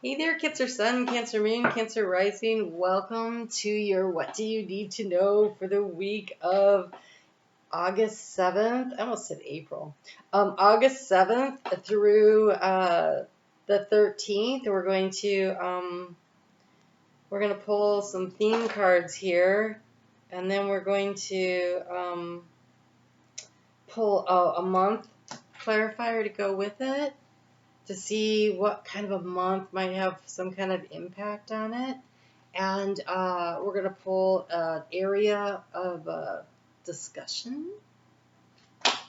Hey there, Cancer Sun, Cancer Moon, Cancer Rising. Welcome to your What Do You Need to Know for the week of August 7th. I almost said April. August 7th through the 13th. We're going to pull some theme cards here, and then we're going to pull a month clarifier to go with it, to see what kind of a month might have some kind of impact on it. And we're going to pull an area of discussion,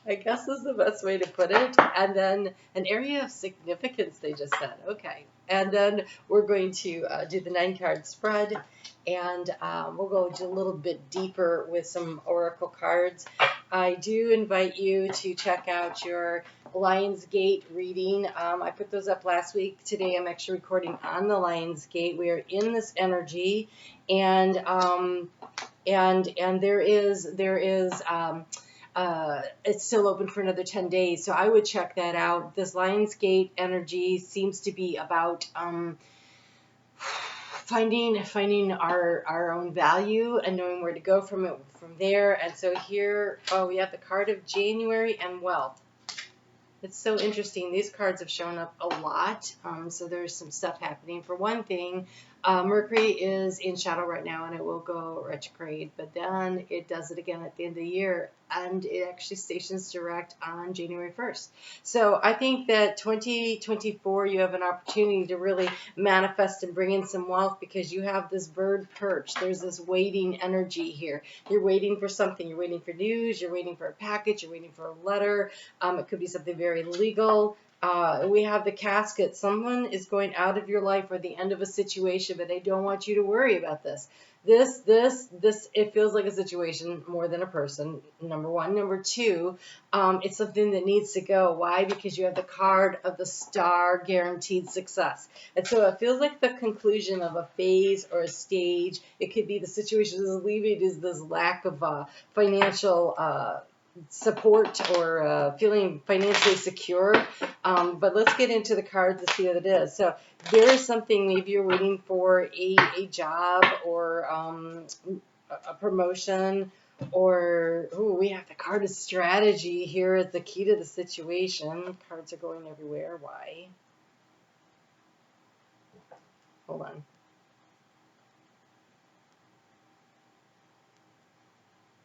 I guess is the best way to put it. And then an area of significance, they just said. Okay. And then we're going to do the 9-card spread. And we'll go a little bit deeper with some oracle cards. I do invite you to check out your Lionsgate reading. I put those up last week. Today I'm actually recording on the Lionsgate. We are in this energy, and there is it's still open for another 10 days. So I would check that out. This Lionsgate energy seems to be about finding our own value and knowing where to go from there. And so here, we have the card of January and wealth. It's so interesting. These cards have shown up a lot, so there's some stuff happening. For one thing, Mercury is in shadow right now, and it will go retrograde, but then it does it again at the end of the year, and it actually stations direct on January 1st. So I think that 2024, you have an opportunity to really manifest and bring in some wealth, because you have this bird perch. There's this waiting energy here. You're waiting for something. You're waiting for news. You're waiting for a package. You're waiting for a letter. It could be something very legal. We have the casket. Someone is going out of your life, or the end of a situation, but they don't want you to worry about this. This, it feels like a situation more than a person, number one. Number two, it's something that needs to go. Why? Because you have the card of the star, guaranteed success. And so it feels like the conclusion of a phase or a stage. It could be the situation is alleviated, is this lack of financial support or feeling financially secure. But let's get into the cards to see what it is. So there is something, maybe you're waiting for a job or a promotion, or we have the card of strategy here as the key to the situation. Cards are going everywhere. Why? Hold on.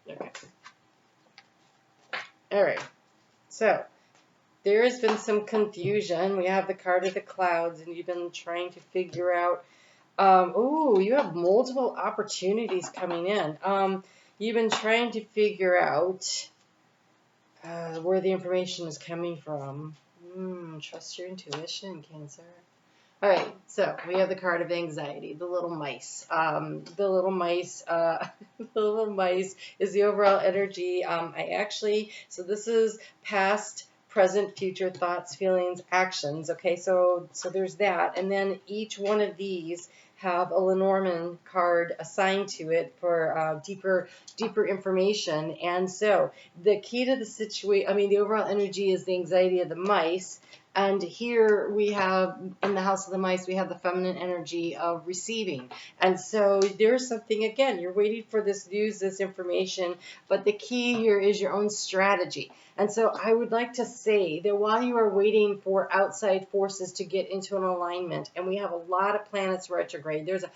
Okay. All right. So there has been some confusion. We have the card of the clouds, and you've been trying to figure out, you have multiple opportunities coming in. You've been trying to figure out where the information is coming from. Trust your intuition, Cancer. All right, so we have the card of anxiety, the little mice. The little mice is the overall energy. So this is past, present, future thoughts, feelings, actions. Okay, so there's that, and then each one of these have a Lenormand card assigned to it for deeper information. And so the key to the situation, the overall energy is the anxiety of the mice. And here we have, in the house of the mice, we have the feminine energy of receiving. And so there's something, again, you're waiting for this news, this information, but the key here is your own strategy. And so I would like to say that while you are waiting for outside forces to get into an alignment, and we have a lot of planets retrograde, there's a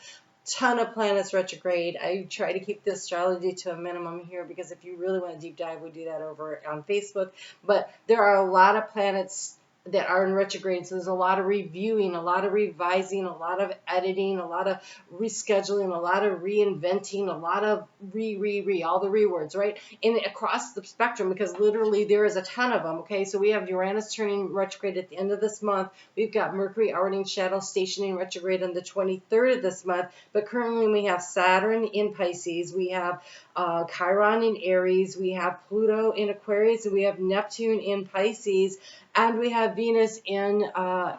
ton of planets retrograde. I try to keep the astrology to a minimum here, because if you really want to deep dive, we do that over on Facebook. But there are a lot of planets that are in retrograde, so there's a lot of reviewing, a lot of revising, a lot of editing, a lot of rescheduling, a lot of reinventing, a lot of all the rewords, right? And across the spectrum, because literally there is a ton of them. Okay, so we have Uranus turning retrograde at the end of this month. We've got Mercury already in shadow stationing retrograde on the 23rd of this month, but currently we have Saturn in Pisces, we have Chiron in Aries, we have Pluto in Aquarius, and we have Neptune in Pisces. and we have Venus in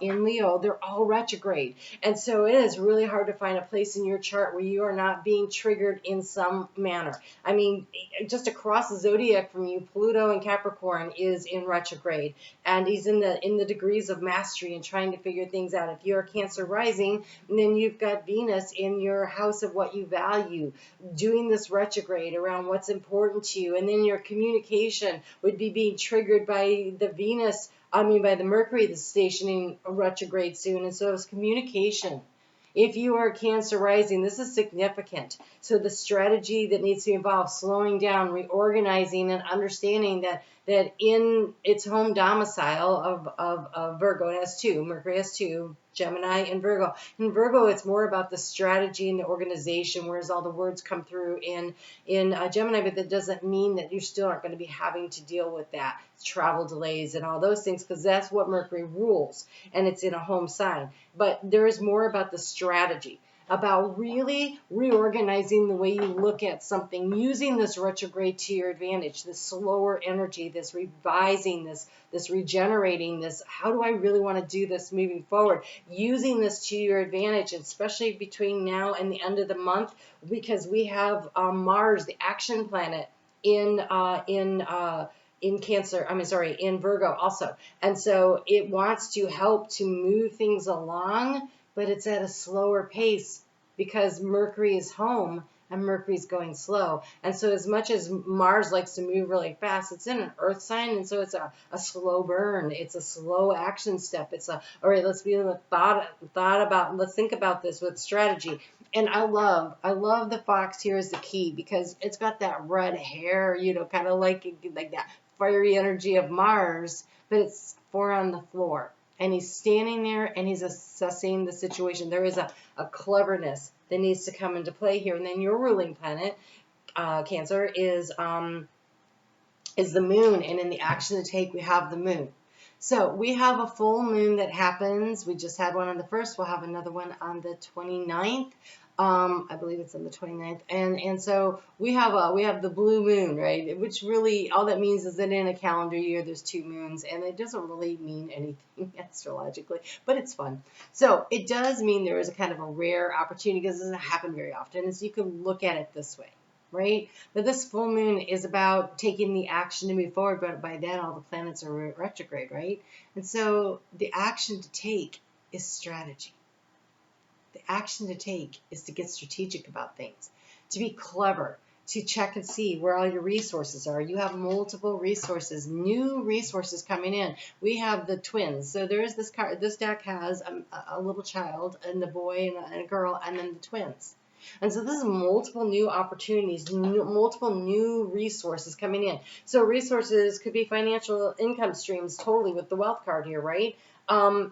Leo. They're all retrograde. And so it is really hard to find a place in your chart where you are not being triggered in some manner. I mean, just across the zodiac from you, Pluto in Capricorn is in retrograde, and he's in the degrees of mastery and trying to figure things out. If you're Cancer rising, then you've got Venus in your house of what you value, doing this retrograde around what's important to you. And then your communication would be being triggered by the Venus, by the Mercury that's stationing retrograde soon. And so it's communication. If you are Cancer rising, this is significant. So the strategy that needs to be involved, slowing down, reorganizing, and understanding that in its home domicile of Virgo, it has two, Mercury has two, Gemini and Virgo. In Virgo, it's more about the strategy and the organization, whereas all the words come through in Gemini, but that doesn't mean that you still aren't going to be having to deal with that, travel delays and all those things, because that's what Mercury rules, and it's in a home sign. But there is more about the strategy, about really reorganizing the way you look at something, using this retrograde to your advantage, this slower energy, this revising, this regenerating, this how do I really want to do this moving forward, using this to your advantage, especially between now and the end of the month, because we have Mars, the action planet, in Cancer, in Virgo also. And so it wants to help to move things along, but it's at a slower pace because Mercury is home and Mercury's going slow. And so as much as Mars likes to move really fast, it's in an earth sign, and so it's a slow burn. It's a slow action step. It's all right, let's be in the thought about, let's think about this with strategy. And I love the fox here as the key, because it's got that red hair, kind of like that fiery energy of Mars, but it's four on the floor. And he's standing there and he's assessing the situation. There is a cleverness that needs to come into play here. And then your ruling planet, Cancer, is the moon. And in the action to take, we have the moon. So we have a full moon that happens. We just had one on the 1st. We'll have another one on the 29th. I believe it's on the 29th. And so we have the blue moon, right? Which really, all that means is that in a calendar year, there's 2 moons, and it doesn't really mean anything astrologically, but it's fun. So it does mean there is a kind of a rare opportunity, because it doesn't happen very often, and so you can look at it this way, right? But this full moon is about taking the action to move forward, but by then all the planets are retrograde, right? And so the action to take is strategy. The action to take is to get strategic about things, to be clever, to check and see where all your resources are. You have multiple resources, new resources coming in. We have the twins. So there is this card. This deck has a little child, and the boy and a girl, and then the twins. And so this is multiple new opportunities, multiple new resources coming in. So resources could be financial income streams, totally, with the wealth card here, right? And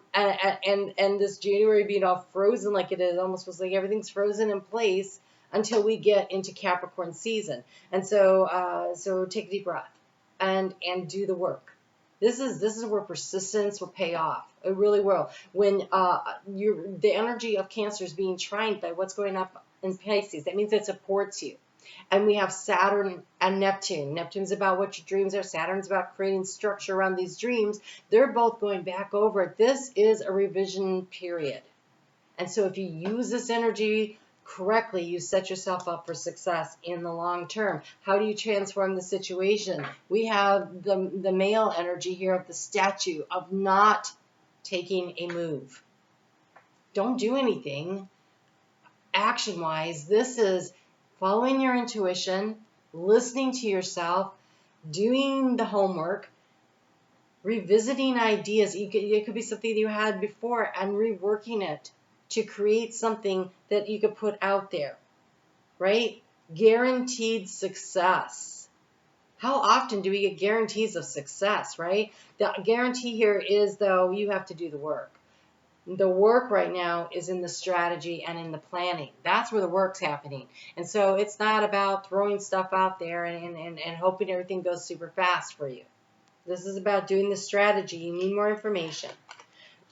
this January being all frozen like it is, almost was like everything's frozen in place until we get into Capricorn season. And so so take a deep breath and do the work. This is where persistence will pay off. It really will. When the energy of Cancer is being trained by what's going up in Pisces, that means it supports you. And we have Saturn and Neptune. Neptune's about what your dreams are. Saturn's about creating structure around these dreams. They're both going back over it. This is a revision period. And so if you use this energy correctly, you set yourself up for success in the long term. How do you transform the situation? We have the male energy here of the statue, of not taking a move. Don't do anything action-wise. This is following your intuition, listening to yourself, doing the homework, revisiting ideas. It could be something you had before and reworking it to create something that you could put out there, right? Guaranteed success. How often do we get guarantees of success, right? The guarantee here is, though, you have to do the work. The work right now is in the strategy and in the planning. That's where the work's happening. And so it's not about throwing stuff out there and hoping everything goes super fast for you. This is about doing the strategy. You need more information.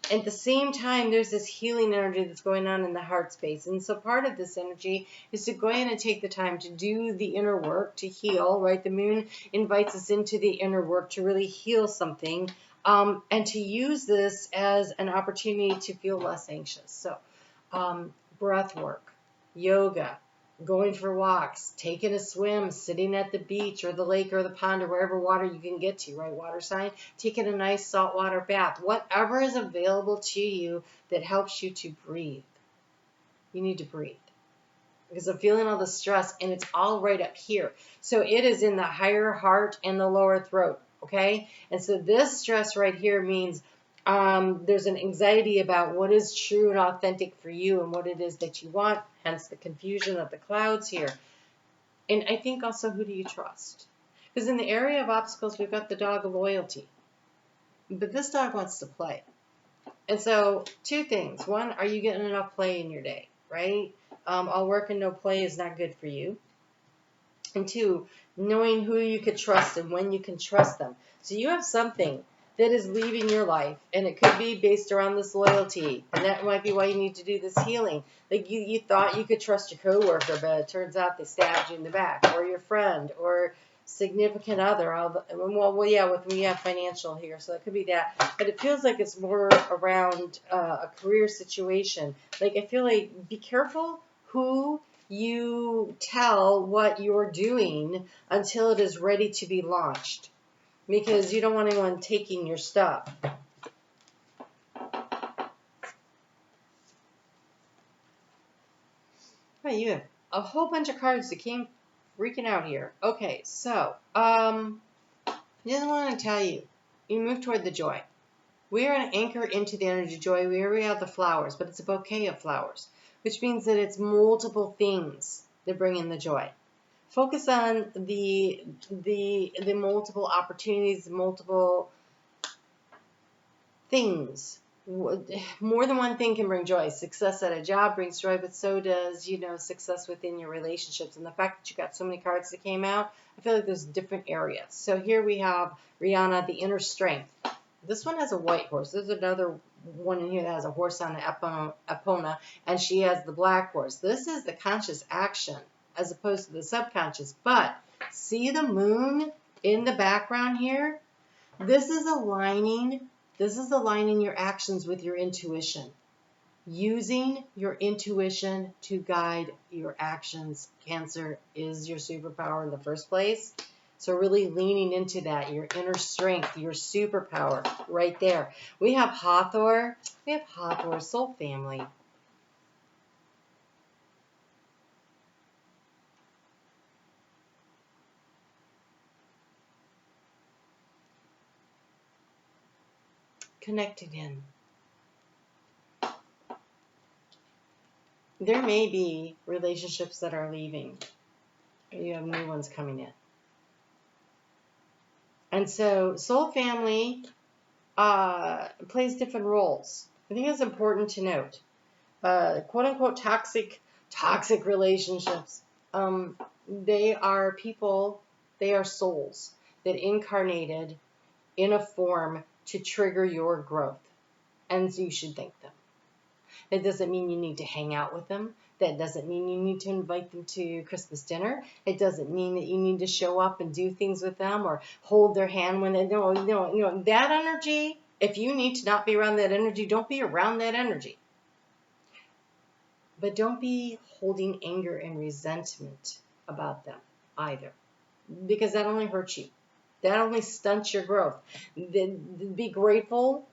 At the same time, there's this healing energy that's going on in the heart space. And so part of this energy is to go in and take the time to do the inner work, to heal, right? The moon invites us into the inner work to really heal something. and to use this as an opportunity to feel less anxious. So breath work, yoga, going for walks, taking a swim, sitting at the beach or the lake or the pond or wherever water you can get to, right? Water sign, taking a nice saltwater bath, whatever is available to you that helps you to breathe. You need to breathe. Because I'm feeling all the stress, and it's all right up here. So it is in the higher heart and the lower throat, okay? And so this stress right here means there's an anxiety about what is true and authentic for you and what it is that you want, hence the confusion of the clouds here. And I think also, who do you trust? Because in the area of obstacles, we've got the dog of loyalty. But this dog wants to play. And so two things. One, are you getting enough play in your day, right? All work and no play is not good for you. And two, knowing who you could trust and when you can trust them. So you have something that is leaving your life, and it could be based around this loyalty, and that might be why you need to do this healing. Like you thought you could trust your coworker, but it turns out they stabbed you in the back, or your friend, or significant other. We have financial here, so it could be that. But it feels like it's more around a career situation. Like I feel like be careful who you tell what you're doing until it is ready to be launched, because you don't want anyone taking your stuff. Oh, you have a whole bunch of cards that came freaking out here. Okay, so I just want to tell you, you move toward the joy. We are an anchor into the energy of joy. We already have the flowers, but it's a bouquet of flowers, which means that it's multiple things that bring in the joy. Focus on the multiple opportunities, multiple things. More than one thing can bring joy. Success at a job brings joy, but so does, success within your relationships. And the fact that you got so many cards that came out, I feel like there's different areas. So here we have Rihanna, the inner strength. This one has a white horse. There's another one in here that has a horse on the epona, and she has the black horse. This is the conscious action as opposed to the subconscious. But see the moon in the background here? This is aligning your actions with your intuition. Using your intuition to guide your actions. Cancer is your superpower in the first place. So really leaning into that, your inner strength, your superpower right there. We have Hathor. Soul family. Connected in. There may be relationships that are leaving. You have new ones coming in. And so soul family plays different roles. I think it's important to note. Quote unquote toxic relationships. They are people, they are souls that incarnated in a form to trigger your growth. And so you should thank them. That doesn't mean you need to hang out with them. That doesn't mean you need to invite them to Christmas dinner. It doesn't mean that you need to show up and do things with them or hold their hand when they that energy. If you need to not be around that energy, don't be around that energy. But don't be holding anger and resentment about them either, because that only hurts you. That only stunts your growth. Be grateful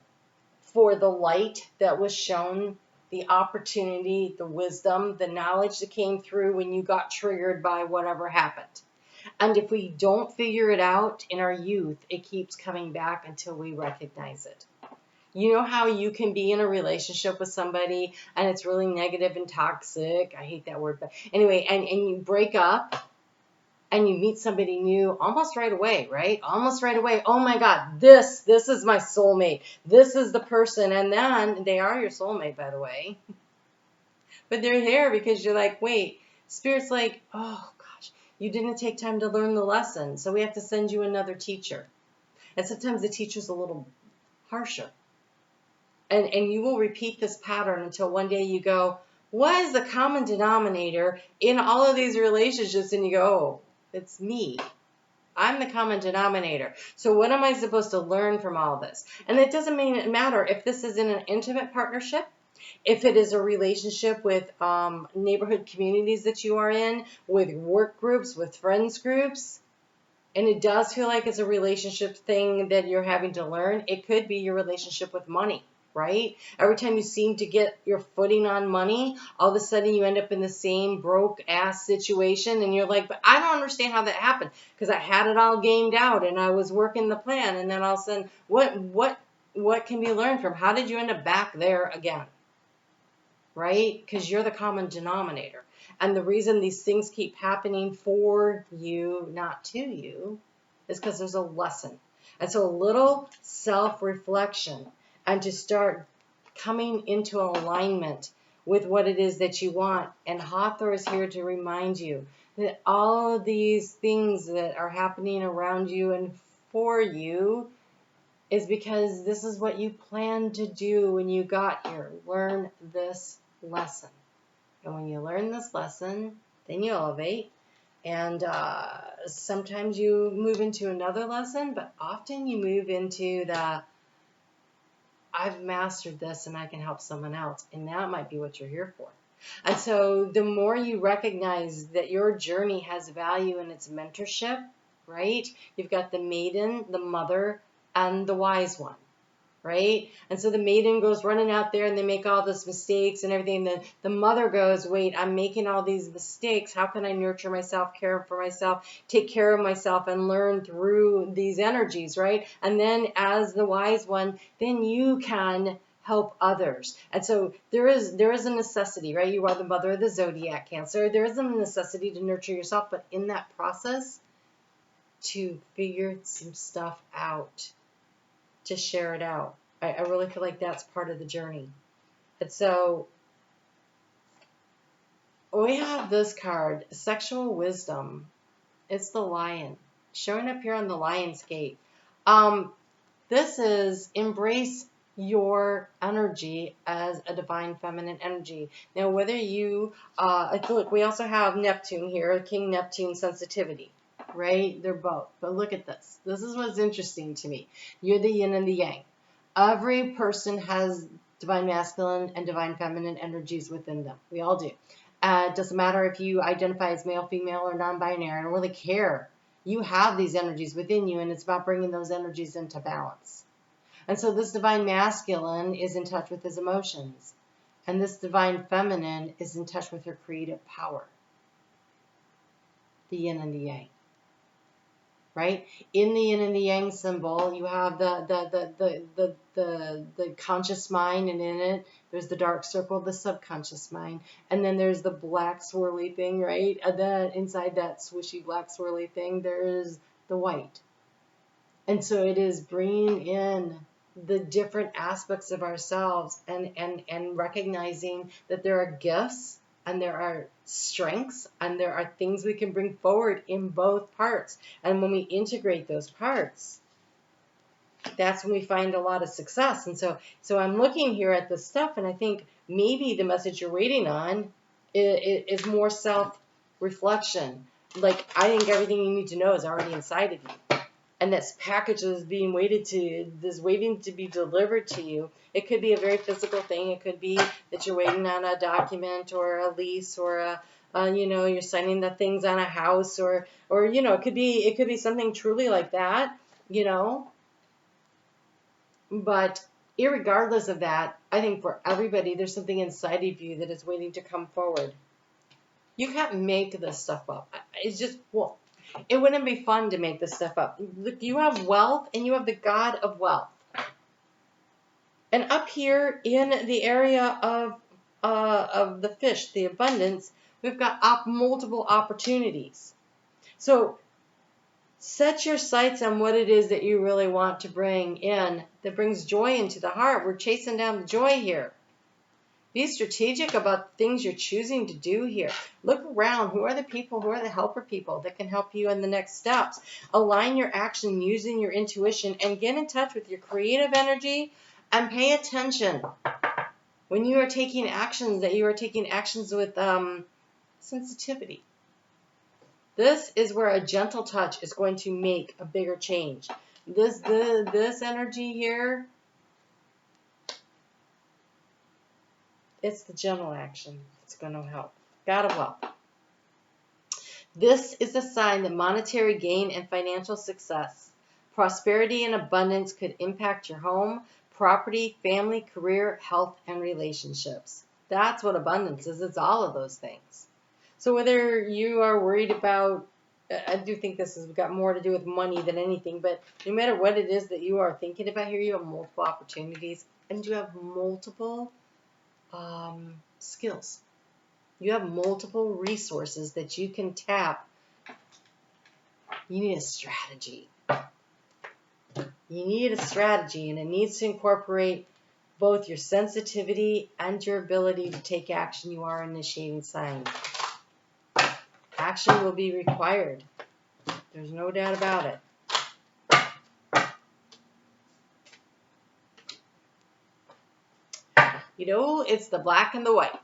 for the light that was shown, the opportunity, the wisdom, the knowledge that came through when you got triggered by whatever happened. And if we don't figure it out in our youth, it keeps coming back until we recognize it. You know how you can be in a relationship with somebody and it's really negative and toxic. I hate that word, but anyway, and you break up and you meet somebody new almost right away, right? Almost right away. Oh my God, this is my soulmate. This is the person. And then they are your soulmate, by the way. But they're there because you're like, wait, Spirit's like, oh gosh, you didn't take time to learn the lesson. So we have to send you another teacher. And sometimes the teacher's a little harsher. And you will repeat this pattern until one day you go, what is the common denominator in all of these relationships? And you go, oh, it's me. I'm the common denominator. So what am I supposed to learn from all this? And it doesn't matter if this is in an intimate partnership, if it is a relationship with neighborhood communities that you are in, with work groups, with friends groups, and it does feel like it's a relationship thing that you're having to learn. It could be your relationship with money, right? Every time you seem to get your footing on money, all of a sudden you end up in the same broke ass situation, and you're like, but I don't understand how that happened, because I had it all gamed out and I was working the plan, and then all of a sudden, what can be learned from? How did you end up back there again? Right? Because you're the common denominator. And the reason these things keep happening for you, not to you, is because there's a lesson. And so a little self-reflection and to start coming into alignment with what it is that you want. And Hathor is here to remind you that all of these things that are happening around you and for you is because this is what you planned to do when you got here. Learn this lesson. And when you learn this lesson, then you elevate. And sometimes you move into another lesson, but often you move into the, I've mastered this and I can help someone else. And that might be what you're here for. And so the more you recognize that your journey has value in its mentorship, right? You've got the maiden, the mother, and the wise one. Right? And so the maiden goes running out there and they make all these mistakes and everything. The mother goes, wait, I'm making all these mistakes. How can I nurture myself, care for myself, take care of myself, and learn through these energies, right? And then as the wise one, then you can help others. And so there is a necessity, right? You are the mother of the zodiac Cancer. There is a necessity to nurture yourself, but in that process, to figure some stuff out, to share it out. I really feel like that's part of the journey. And so we have this card, Sexual Wisdom. It's the lion, showing up here on the Lion's Gate. This is embrace your energy as a divine feminine energy. Now, whether you, look, we also have Neptune here, King Neptune sensitivity. Right? They're both. But look at this. This is what's interesting to me. You're the yin and the yang. Every person has divine masculine and divine feminine energies within them. We all do. It doesn't matter if you identify as male, female, or non-binary. I don't really care. You have these energies within you, and it's about bringing those energies into balance. And so this divine masculine is in touch with his emotions. And this divine feminine is in touch with her creative power. The yin and the yang. Right? In the yin and the yang symbol, you have the conscious mind, and in it, there's the dark circle, the subconscious mind. And then there's the black swirly thing, right? And then inside that swishy black swirly thing, there is the white. And so it is bringing in the different aspects of ourselves and recognizing that there are gifts and there are strengths and there are things we can bring forward in both parts. And when we integrate those parts, that's when we find a lot of success. And so I'm looking here at this stuff, and I think maybe the message you're waiting on is more self-reflection. Like, I think everything you need to know is already inside of you. And this package is waiting to be delivered to you. It could be a very physical thing. It could be that you're waiting on a document or a lease or you're signing the things on a house or it could be something truly like that, But irregardless of that, I think for everybody, there's something inside of you that is waiting to come forward. You can't make this stuff up. It's just, it wouldn't be fun to make this stuff up. Look, you have wealth and you have the God of wealth. And up here in the area of the fish, the abundance, we've got multiple opportunities. So set your sights on what it is that you really want to bring in that brings joy into the heart. We're chasing down the joy here. Be strategic about things you're choosing to do here. Look around. Who are the people, who are the helper people that can help you in the next steps? Align your action using your intuition and get in touch with your creative energy and pay attention when you are taking actions, that you are taking actions with sensitivity. This is where a gentle touch is going to make a bigger change. This energy here, it's the gentle action. It's going to help. God of wealth. This is a sign that monetary gain and financial success, prosperity and abundance could impact your home, property, family, career, health, and relationships. That's what abundance is. It's all of those things. So whether you are worried about, I do think this has got more to do with money than anything, but no matter what it is that you are thinking about here, you have multiple opportunities and you have multiple skills. You have multiple resources that you can tap. You need a strategy. You need a strategy, and it needs to incorporate both your sensitivity and your ability to take action. You are initiating sign. Action will be required. There's no doubt about it. You know, it's the black and the white.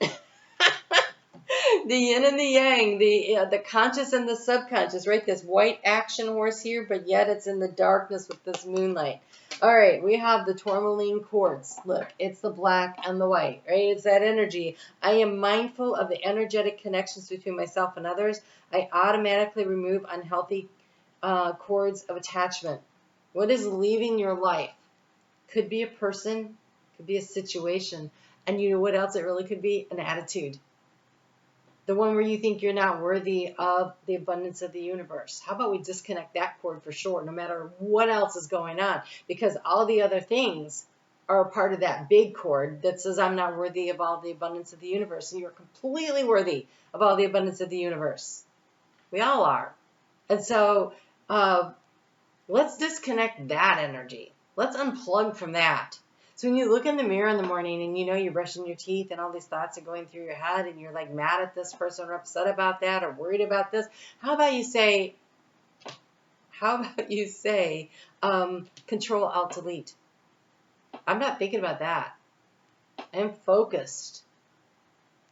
The yin and the yang, the conscious and the subconscious, right? This white action horse here, but yet it's in the darkness with this moonlight. All right, we have the tourmaline quartz. Look, it's the black and the white, right? It's that energy. I am mindful of the energetic connections between myself and others. I automatically remove unhealthy cords of attachment. What is leaving your life? Could be a person, could be a situation. And you know what else it really could be? An attitude. The one where you think you're not worthy of the abundance of the universe. How about we disconnect that cord for sure, no matter what else is going on? Because all the other things are a part of that big cord that says I'm not worthy of all the abundance of the universe. And you're completely worthy of all the abundance of the universe. We all are. And so let's disconnect that energy. Let's unplug from that. So when you look in the mirror in the morning and you know you're brushing your teeth and all these thoughts are going through your head and you're like mad at this person or upset about that or worried about this, how about you say, Control Alt Delete? I'm not thinking about that. I'm focused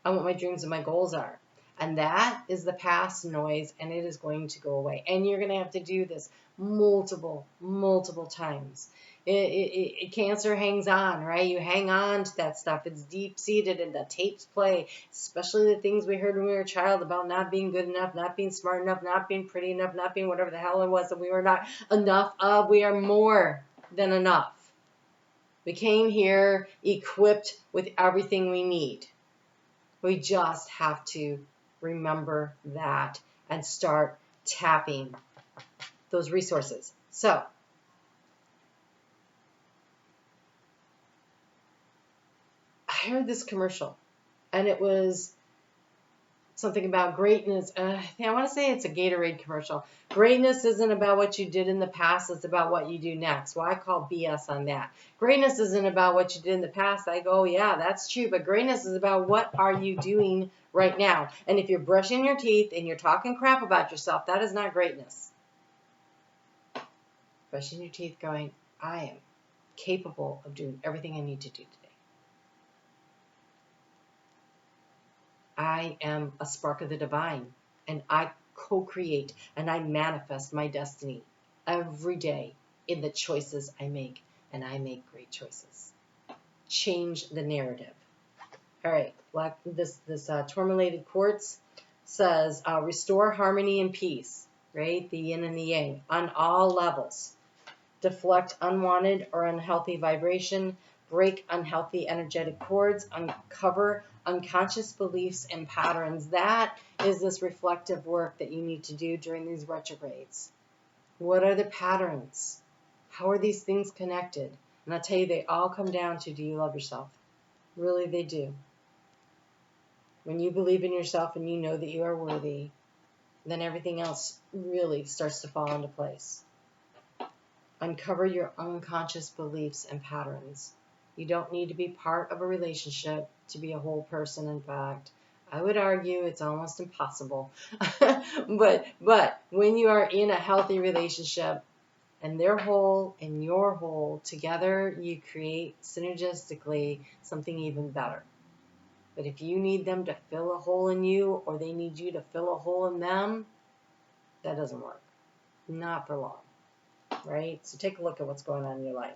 on what my dreams and my goals are. And that is the past noise, and it is going to go away. And you're going to have to do this multiple times. Cancer hangs on, right? You hang on to that stuff. It's deep-seated, and the tapes play, especially the things we heard when we were a child about not being good enough, not being smart enough, not being pretty enough, not being whatever the hell it was that we were not enough of. We are more than enough. We came here equipped with everything we need. We just have to remember that and start tapping those resources. So, I heard this commercial, and it was something about greatness. I want to say it's a Gatorade commercial. Greatness isn't about what you did in the past. It's about what you do next. Well, I call BS on that. Greatness isn't about what you did in the past. I go, oh, yeah, that's true. But greatness is about what are you doing right now. And if you're brushing your teeth and you're talking crap about yourself, that is not greatness. Brushing your teeth going, I am capable of doing everything I need to do today. I am a spark of the divine, and I co-create and I manifest my destiny every day in the choices I make, and I make great choices. Change the narrative. All right, this tourmalated quartz says restore harmony and peace, right? The yin and the yang on all levels. Deflect unwanted or unhealthy vibration, break unhealthy energetic cords, uncover unconscious beliefs and patterns. That is this reflective work that you need to do during these retrogrades. What are the patterns? How are these things connected? And I'll tell you, they all come down to, do you love yourself? Really, they do. When you believe in yourself and you know that you are worthy, then everything else really starts to fall into place. Uncover your unconscious beliefs and patterns. You don't need to be part of a relationship to be a whole person. In fact, I would argue it's almost impossible. but when you are in a healthy relationship and they're whole and you're whole, together you create synergistically something even better. But if you need them to fill a hole in you or they need you to fill a hole in them, that doesn't work. Not for long, right? So take a look at what's going on in your life.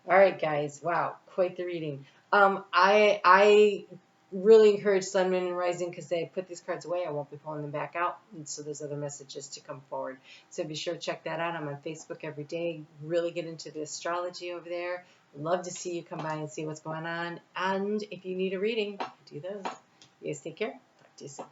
All right, guys. Wow, quite the reading. I really encourage Sun, Moon, and Rising because they put these cards away. I won't be pulling them back out, and so there's other messages to come forward. So be sure to check that out. I'm on Facebook every day. Really get into the astrology over there. Love to see you come by and see what's going on. And if you need a reading, do those. You guys take care. Talk to you soon.